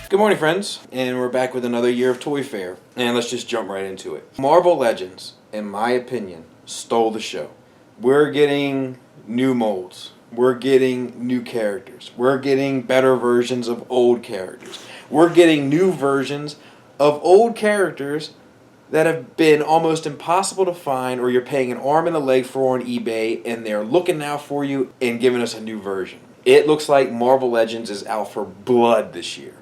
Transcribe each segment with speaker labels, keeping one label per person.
Speaker 1: Good morning, friends, and we're back with another year of Toyfair, and let's just jump right into it. Marvel Legends, in my opinion, stole the show. We're getting new molds. We're getting new characters. We're getting better versions of old characters. We're getting new versions of old characters that have been almost impossible to find, or you're paying an arm and a leg for on eBay, and they're looking out for you and giving us a new version. It looks like Marvel Legends is out for blood this year.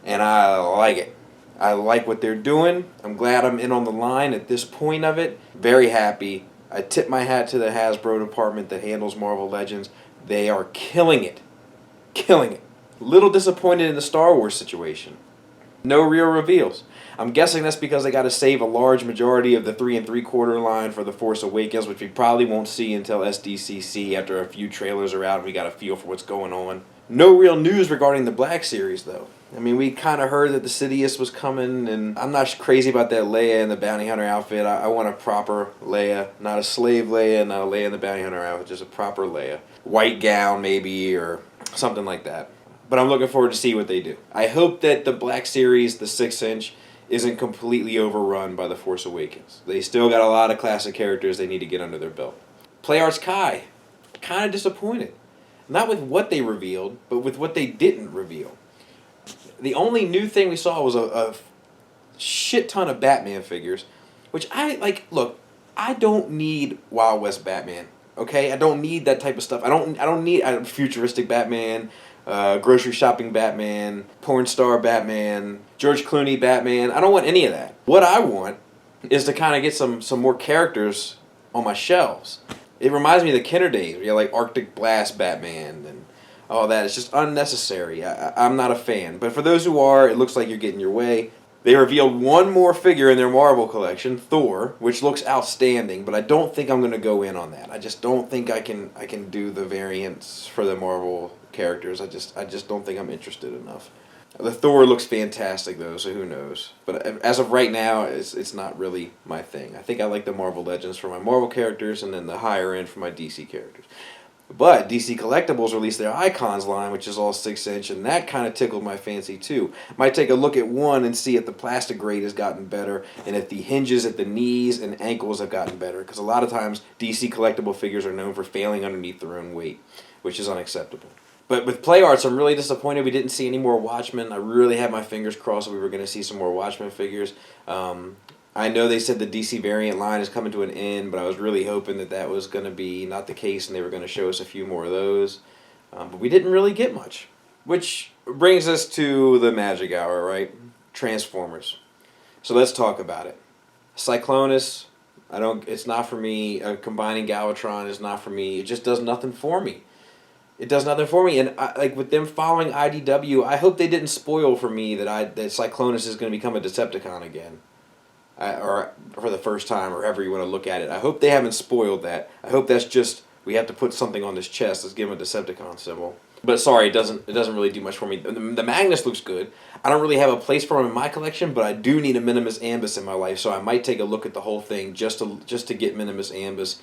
Speaker 1: And I like it. I like what they're doing. I'm glad I'm in on the line at this point of it. Very happy. I tip my hat to the Hasbro department that handles Marvel Legends. They are killing it. Killing it. Little disappointed in the Star Wars situation. No real reveals. I'm guessing that's because they got to save a large majority of the 3 3/4 line for The Force Awakens, which we probably won't see until SDCC after a few trailers are out and we got a feel for what's going on. No real news regarding the Black Series, though. I mean, we kind of heard that the Sidious was coming, and I'm not crazy about that Leia in the Bounty Hunter outfit. I want a proper Leia, not a slave Leia, not a Leia in the Bounty Hunter outfit, just a proper Leia. White gown, maybe, or something like that. But I'm looking forward to see what they do. I hope that the Black Series, the 6-inch, isn't completely overrun by The Force Awakens. They still got a lot of classic characters they need to get under their belt. PlayArt's Kai, kind of disappointed. Not with what they revealed, but with what they didn't reveal. The only new thing we saw was a shit ton of Batman figures, which I like. Look, I don't need Wild West Batman. Okay, I don't need that type of stuff. I don't need a futuristic Batman, grocery shopping Batman, porn star Batman, George Clooney Batman. I don't want any of that. What I want is to kind of get some more characters on my shelves. It reminds me of the Kenner days, where you had like Arctic Blast Batman and all that. It's just unnecessary. I'm not a fan. But for those who are, it looks like you're getting your way. They revealed one more figure in their Marvel collection, Thor, which looks outstanding, but I don't think I'm going to go in on that. I just don't think I can do the variants for the Marvel characters. I just don't think I'm interested enough. The Thor looks fantastic, though, so who knows. But as of right now, it's not really my thing. I think I like the Marvel Legends for my Marvel characters and then the higher end for my DC characters. But DC Collectibles released their Icons line, which is all 6-inch, and that kind of tickled my fancy, too. Might take a look at one and see if the plastic grade has gotten better and if the hinges at the knees and ankles have gotten better. Because a lot of times, DC Collectible figures are known for failing underneath their own weight, which is unacceptable. But with PlayArts, I'm really disappointed we didn't see any more Watchmen. I really had my fingers crossed that we were going to see some more Watchmen figures. I know they said the DC variant line is coming to an end, but I was really hoping that was going to be not the case and they were going to show us a few more of those. But we didn't really get much. Which brings us to the magic hour, right? Transformers. So let's talk about it. Cyclonus, it's not for me. Combining Galvatron is not for me. It just does nothing for me. It does nothing for me, and like with them following IDW, I hope they didn't spoil for me that Cyclonus is going to become a Decepticon again, or for the first time, or however you want to look at it. I hope they haven't spoiled that. I hope that's just we have to put something on this chest. Let's give him a Decepticon symbol. But sorry, it doesn't really do much for me. The Magnus looks good. I don't really have a place for him in my collection, but I do need a Minimus Ambus in my life, so I might take a look at the whole thing just to get Minimus Ambus,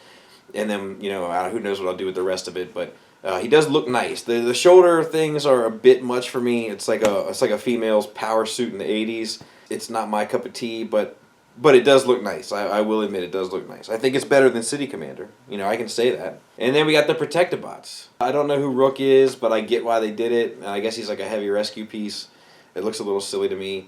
Speaker 1: and then who knows what I'll do with the rest of it, but. He does look nice. The shoulder things are a bit much for me. It's like a female's power suit in the 80s. It's not my cup of tea, but it does look nice. I will admit it does look nice. I think it's better than City Commander. I can say that. And then we got the Protectobots. I don't know who Rook is, but I get why they did it. I guess he's like a heavy rescue piece. It looks a little silly to me.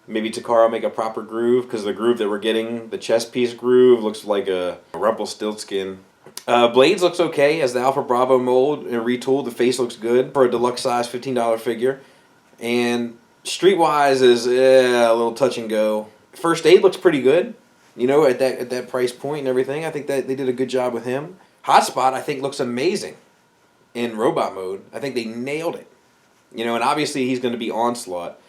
Speaker 1: Maybe Takara will make a proper groove, because the groove that we're getting, the chest piece groove, looks like a Rumpelstiltskin. Blades looks okay as the Alpha Bravo mold and retooled. The face looks good for a deluxe size $15 figure. And Streetwise is a little touch and go. First Aid looks pretty good, at that price point and everything. I think that they did a good job with him. Hotspot, I think, looks amazing in robot mode. I think they nailed it. And obviously he's going to be Onslaught.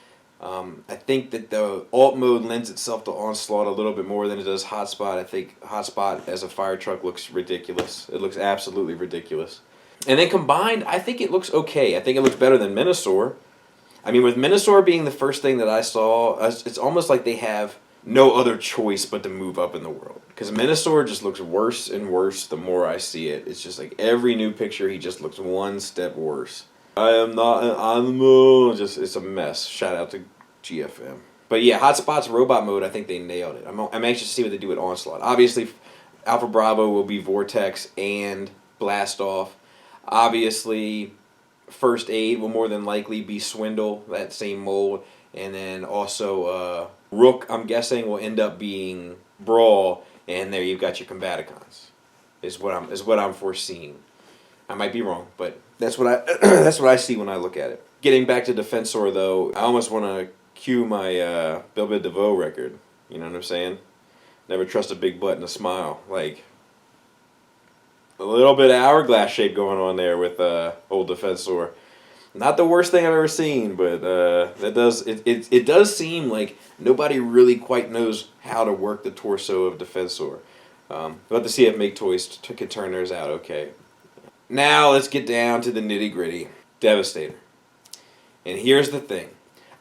Speaker 1: I think that the alt mode lends itself to Onslaught a little bit more than it does Hotspot. I think Hotspot as a fire truck looks ridiculous. It looks absolutely ridiculous. And then combined, I think it looks okay. I think it looks better than Minosaur. I mean, with Minosaur being the first thing that I saw, it's almost like they have no other choice but to move up in the world. Because Minosaur just looks worse and worse the more I see it. It's just like every new picture, he just looks one step worse. I am not an animal. It's a mess. Shout out to GFM. But yeah, Hotspot's robot mode, I think they nailed it. I'm anxious to see what they do with Onslaught. Obviously, Alpha Bravo will be Vortex and Blast Off. Obviously, First Aid will more than likely be Swindle, that same mold. And then also Rook, I'm guessing, will end up being Brawl. And there you've got your Combaticons. Is what I'm foreseeing. I might be wrong, but that's what I that's what I see when I look at it. Getting back to Defensor though, I almost want to cue my Bill Bit DeVoe record. You know what I'm saying? Never trust a big butt and a smile. Like a little bit of hourglass shape going on there with old Defensor. Not the worst thing I've ever seen, but it does seem like nobody really quite knows how to work the torso of Defensor. We'll have to see if Make Toys can turn theirs out okay. Now let's get down to the nitty gritty. Devastator. And here's the thing.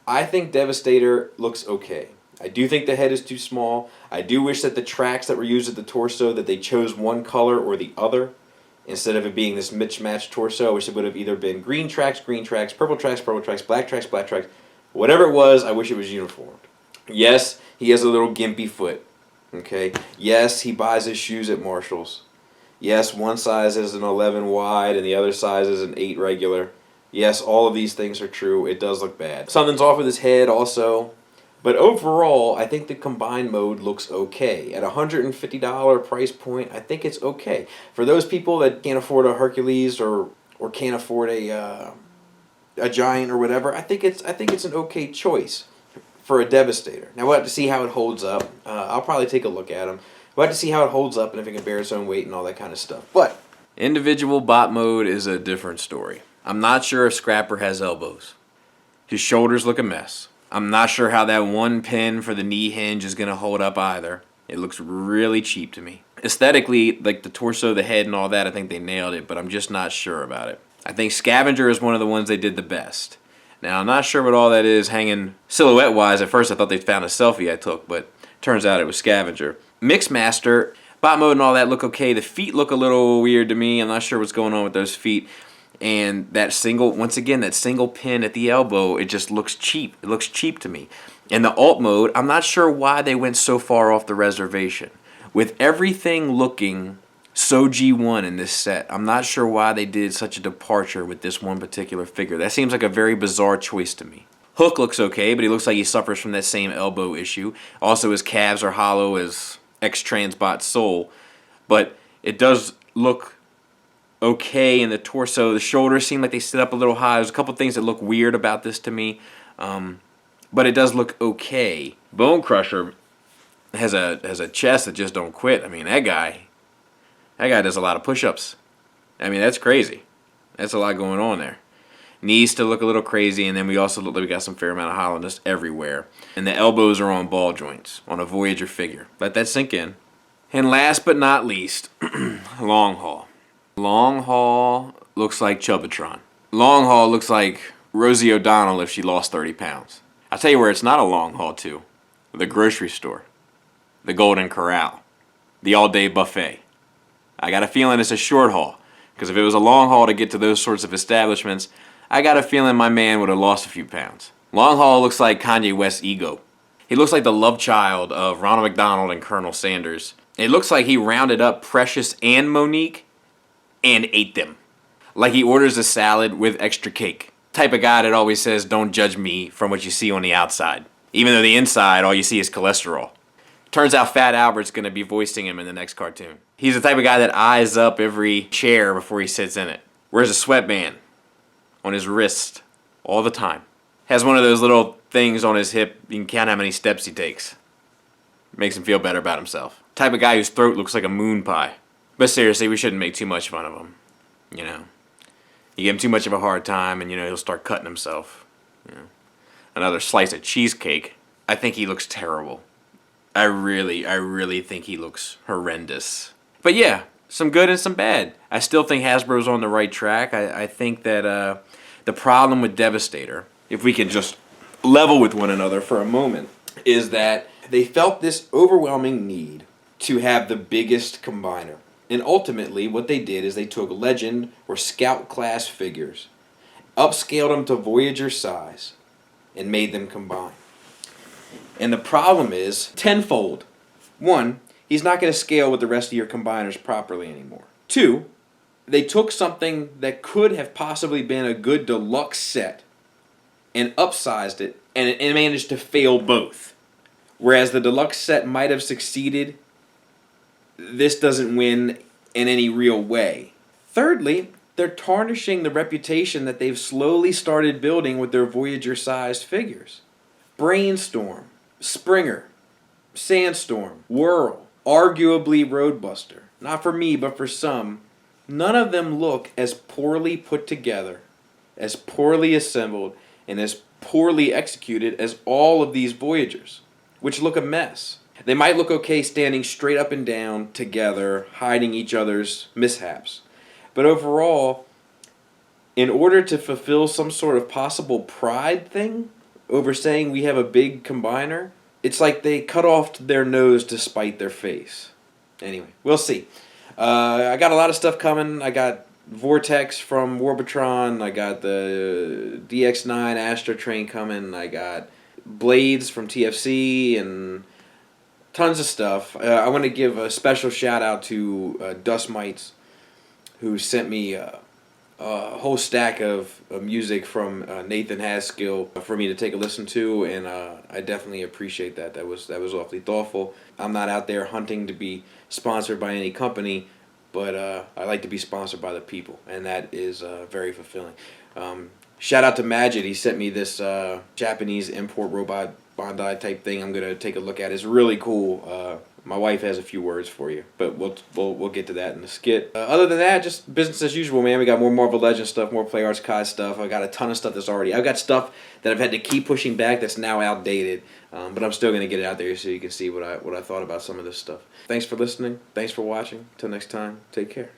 Speaker 1: I think Devastator looks okay. I do think the head is too small. I do wish that the tracks that were used at the torso, that they chose one color or the other. Instead of it being this mismatched torso, I wish it would have either been green tracks, purple tracks, black tracks, black tracks. Whatever it was, I wish it was uniformed. Yes, he has a little gimpy foot. Okay. Yes, he buys his shoes at Marshall's. Yes, one size is an 11 wide and the other size is an 8 regular. Yes, all of these things are true. It does look bad. Something's off with his head also. But overall, I think the combined mode looks okay. At a $150 price point, I think it's okay. For those people that can't afford a Hercules or can't afford a Giant or whatever, I think it's an okay choice for a Devastator. Now we'll have to see how it holds up. I'll probably take a look at them. We'll have to see how it holds up and if it can bear its own weight and all that kind of stuff. But individual bot mode is a different story. I'm not sure if Scrapper has elbows. His shoulders look a mess. I'm not sure how that one pin for the knee hinge is going to hold up either. It looks really cheap to me. Aesthetically, like the torso, the head, and all that, I think they nailed it, but I'm just not sure about it. I think Scavenger is one of the ones they did the best. Now, I'm not sure what all that is hanging silhouette-wise. At first, I thought they found a selfie I took, but turns out it was Scavenger. Mixmaster, bot mode and all that look okay. The feet look a little weird to me. I'm not sure what's going on with those feet. And that single, once again, that single pin at the elbow, it just looks cheap. It looks cheap to me. And the alt mode, I'm not sure why they went so far off the reservation. With everything looking so G1 in this set, I'm not sure why they did such a departure with this one particular figure. That seems like a very bizarre choice to me. Hook looks okay, but he looks like he suffers from that same elbow issue. Also, his calves are hollow as X-Transbot Soul. But it does look okay in the torso. The shoulders seem like they sit up a little high. There's a couple things that look weird about this to me. But it does look okay. Bone Crusher has a chest that just don't quit. I mean, that guy does a lot of push-ups. I mean, that's crazy. That's a lot going on there. Knees still look a little crazy, and then we also look like we got some fair amount of hollowness everywhere. And the elbows are on ball joints on a Voyager figure. Let that sink in. And last but not least, Long Haul. Long Haul looks like Chubbatron. Long Haul looks like Rosie O'Donnell if she lost 30 pounds. I'll tell you where it's not a long haul to. The grocery store. The Golden Corral. The all-day buffet. I got a feeling it's a short haul. Because if it was a long haul to get to those sorts of establishments, I got a feeling my man would have lost a few pounds. Long Haul looks like Kanye West's ego. He looks like the love child of Ronald McDonald and Colonel Sanders. It looks like he rounded up Precious and Monique and ate them. Like he orders a salad with extra cake. Type of guy that always says, don't judge me from what you see on the outside. Even though the inside, all you see is cholesterol. Turns out Fat Albert's going to be voicing him in the next cartoon. He's the type of guy that eyes up every chair before he sits in it. Wears a sweatband on his wrist all the time. Has one of those little things on his hip. You can count how many steps he takes. Makes him feel better about himself. Type of guy whose throat looks like a moon pie. But seriously, we shouldn't make too much fun of him. You know, you give him too much of a hard time and, you know, he'll start cutting himself. You know.
Speaker 2: another slice of cheesecake. I think he looks terrible. I really think he looks horrendous. But yeah, some good and some bad. I still think Hasbro's on the right track. I think that the problem with Devastator, if we can just level with one another for a moment, is that they felt this overwhelming need to have the biggest combiner. And ultimately, what they did is they took Legend or Scout class figures, upscaled them to Voyager size, and made them combine. And the problem is tenfold. One, he's not going to scale with the rest of your combiners properly anymore. Two, they took something that could have possibly been a good deluxe set and upsized it, and it managed to fail both. Whereas the deluxe set might have succeeded, this doesn't win in any real way. Thirdly, they're tarnishing the reputation that they've slowly started building with their Voyager-sized figures. Brainstorm, Springer, Sandstorm, Whirl, arguably Roadbuster. Not for me, but for some. None of them look as poorly put together, as poorly assembled, and as poorly executed as all of these Voyagers, which look a mess. They might look okay standing straight up and down together, hiding each other's mishaps. But overall, in order to fulfill some sort of possible pride thing over saying we have a big combiner, it's like they cut off their nose to spite their face. Anyway, we'll see. I got a lot of stuff coming. I got Vortex from Warbitron. I got the DX9 Astra Train coming. I got Blades from TFC and tons of stuff. I want to give a special shout out to Dust Mites, who sent me a whole stack of music from Nathan Haskill for me to take a listen to, and I definitely appreciate that. That was awfully thoughtful. I'm not out there hunting to be sponsored by any company, but I like to be sponsored by the people, and that is very fulfilling. Shout out to Majid. He sent me this Japanese import robot Bandai type thing. I'm gonna take a look at. It's really cool. My wife has a few words for you, but we'll get to that in the skit. Other than that, just business as usual, man. We got more Marvel Legends stuff, more Play Arts Kai stuff. I got a ton of stuff that's already. I've got stuff that I've had to keep pushing back that's now outdated, but I'm still gonna get it out there so you can see what I thought about some of this stuff. Thanks for listening. Thanks for watching. Till next time, take care.